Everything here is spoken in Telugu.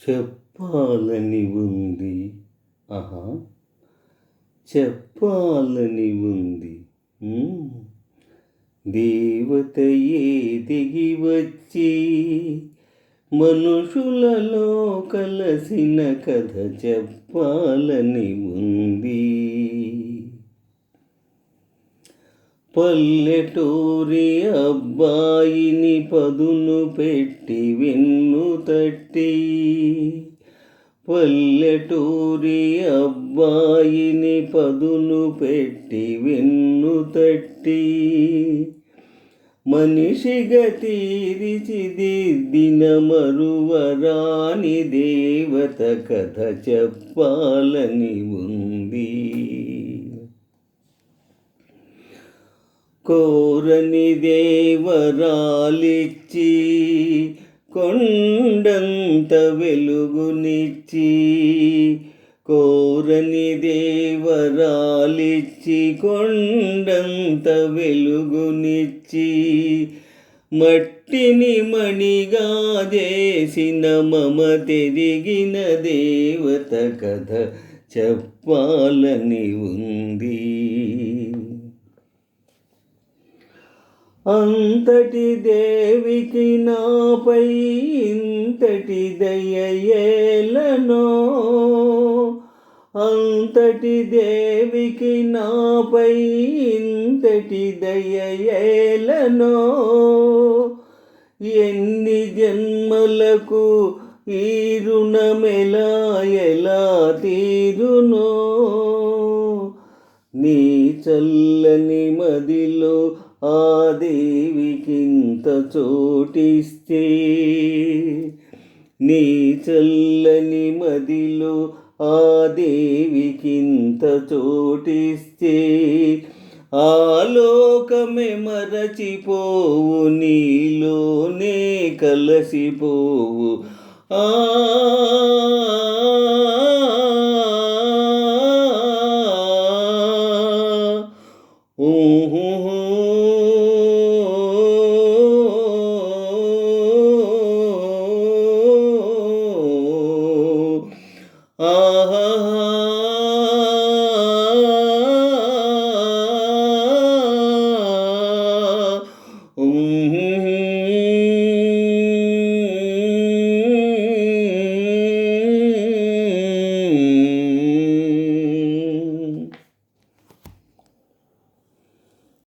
చెప్పాలని ఉంది. ఆహా! చెప్పాలని ఉంది. దేవతయే దిగి వచ్చి మనుషులలో కలసిన కథ చెప్పాలని ఉంది. పల్లెటూరి అబ్బాయిని పదును పెట్టి వెన్ను తట్టి, పల్లెటూరి అబ్బాయిని పదును పెట్టి వెన్ను తట్టి, మనిషిగా తీర్చిదిద్దిన మరువరాని దేవత కథ చెప్పాలని ఉంది. కోరని దేవరాలిచ్చి కొండంత వెలుగునిచ్చి, కోరని దేవరాలిచ్చి కొండంత వెలుగునిచ్చి, మట్టిని మణిగా చేసిన మమతెరిగిన దేవత కథ చెప్పాలని ఉంది. అంతటి దేవికి నాపై ఇంతటి దయయేలనో, అంతటి దేవికి నాపై ఇంతటి దయయేలనో, ఎన్ని జన్మలకు ఈ రుణమెలా ఎలా తీరునో, నీ చల్లని మదిలో ఆ దేవికింత చోటిస్తే, నీ చల్లని మదిలో ఆ దేవికింత చోటిస్తే, ఆలోకమే మరచిపోవు నీలోనే కలసిపోవు.